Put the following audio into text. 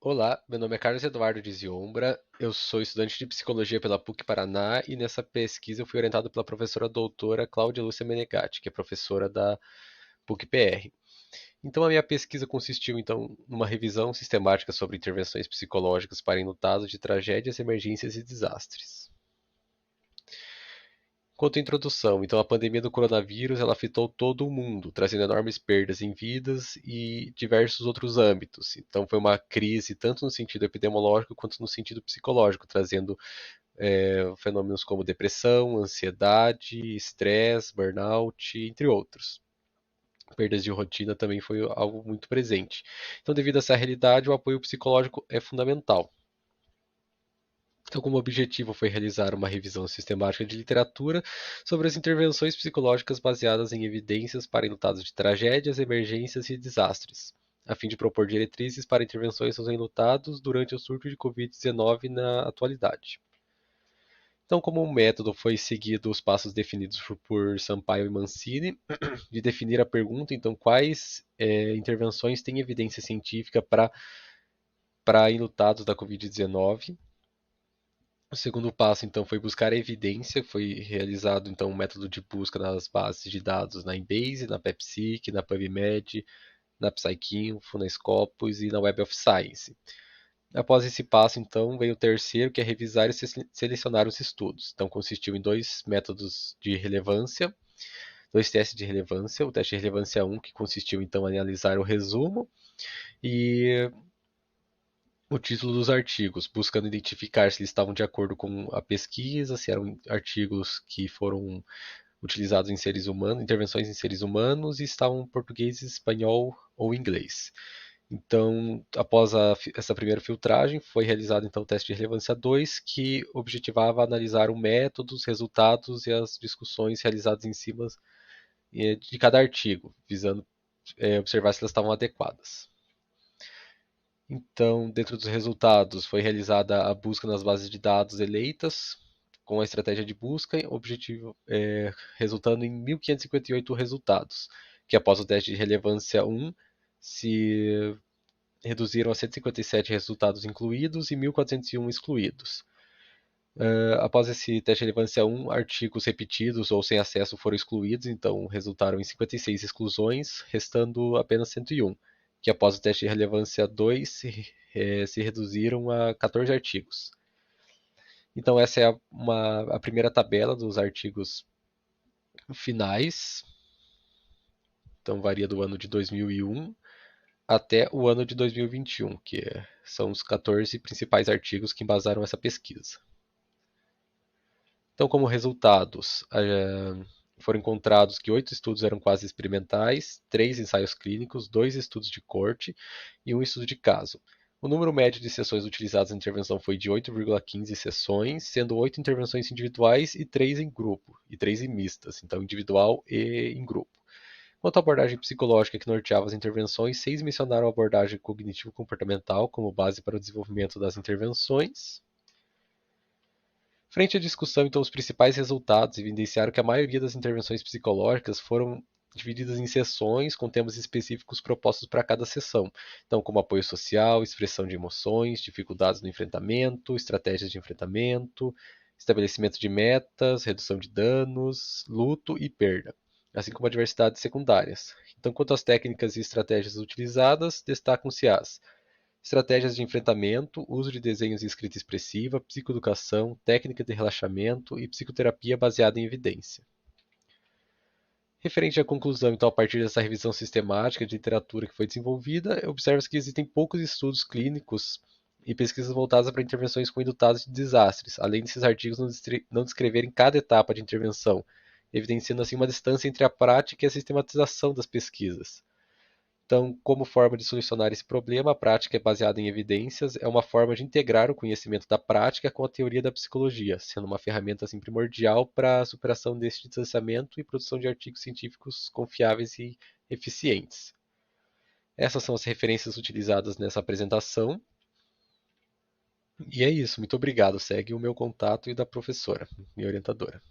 Olá, meu nome é Carlos Eduardo de Ziombra, eu sou estudante de psicologia pela PUC Paraná e nessa pesquisa eu fui orientado pela professora doutora Cláudia Lúcia Menegatti, que é professora da PUC PR. Então a minha pesquisa consistiu numa revisão sistemática sobre intervenções psicológicas para enlutados de tragédias, emergências e desastres. Quanto à introdução, então a pandemia do coronavírus ela afetou todo o mundo, trazendo enormes perdas em vidas e diversos outros âmbitos. Então foi uma crise tanto no sentido epidemiológico quanto no sentido psicológico, trazendo fenômenos como depressão, ansiedade, estresse, burnout, entre outros. Perdas de rotina também foi algo muito presente. Então, devido a essa realidade, o apoio psicológico é fundamental. Então, como objetivo foi realizar uma revisão sistemática de literatura sobre as intervenções psicológicas baseadas em evidências para enlutados de tragédias, emergências e desastres, a fim de propor diretrizes para intervenções aos enlutados durante o surto de Covid-19 na atualidade. Então, como método, foi seguido os passos definidos por Sampaio e Mancini, de definir a pergunta, então, quais intervenções têm evidência científica para enlutados da Covid-19. O segundo passo, então, foi buscar a evidência. Foi realizado, então, um método de busca nas bases de dados na Embase, na PepSic, na PubMed, na PsycInfo, na Scopus e na Web of Science. Após esse passo, então, veio o terceiro, que é revisar e selecionar os estudos. Então, consistiu em dois métodos de relevância, dois testes de relevância. O teste de relevância 1, que consistiu, então, em analisar o resumo, e o título dos artigos, buscando identificar se eles estavam de acordo com a pesquisa, se eram artigos que foram utilizados em seres humanos, intervenções em seres humanos, e estavam em português, espanhol ou inglês. Então, após essa primeira filtragem, foi realizado então o teste de relevância 2, que objetivava analisar o método, os resultados e as discussões realizadas em cima de cada artigo, visando observar se elas estavam adequadas. Então, dentro dos resultados, foi realizada a busca nas bases de dados eleitas, com a estratégia de busca, objetivo, resultando em 1.558 resultados, que após o teste de relevância 1, se reduziram a 157 resultados incluídos e 1.401 excluídos. Após esse teste de relevância 1, artigos repetidos ou sem acesso foram excluídos, então resultaram em 56 exclusões, restando apenas 101, que após o teste de relevância 2 se reduziram a 14 artigos. Então essa é a primeira tabela dos artigos finais, então varia do ano de 2001 até o ano de 2021, que são os 14 principais artigos que embasaram essa pesquisa. Então, como resultados, foram encontrados que 8 estudos eram quase experimentais, 3 ensaios clínicos, 2 estudos de corte e um estudo de caso. O número médio de sessões utilizadas na intervenção foi de 8,15 sessões, sendo 8 intervenções individuais e 3 em grupo, e 3 em mistas, então individual e em grupo. Quanto à abordagem psicológica que norteava as intervenções, 6 mencionaram a abordagem cognitivo-comportamental como base para o desenvolvimento das intervenções. Frente à discussão, então, os principais resultados evidenciaram que a maioria das intervenções psicológicas foram divididas em sessões com temas específicos propostos para cada sessão, então, como apoio social, expressão de emoções, dificuldades no enfrentamento, estratégias de enfrentamento, estabelecimento de metas, redução de danos, luto e perda, assim como adversidades secundárias. Então, quanto às técnicas e estratégias utilizadas, destacam-se as estratégias de enfrentamento, uso de desenhos e escrita expressiva, psicoeducação, técnica de relaxamento e psicoterapia baseada em evidência. Referente à conclusão, então, a partir dessa revisão sistemática de literatura que foi desenvolvida, observa-se que existem poucos estudos clínicos e pesquisas voltadas para intervenções com enlutados de desastres, além desses artigos não descreverem cada etapa de intervenção, evidenciando assim uma distância entre a prática e a sistematização das pesquisas. Então, como forma de solucionar esse problema, a prática é baseada em evidências, é uma forma de integrar o conhecimento da prática com a teoria da psicologia, sendo uma ferramenta assim, primordial para a superação deste distanciamento e produção de artigos científicos confiáveis e eficientes. Essas são as referências utilizadas nessa apresentação. E é isso, muito obrigado. Segue o meu contato e da professora, minha orientadora.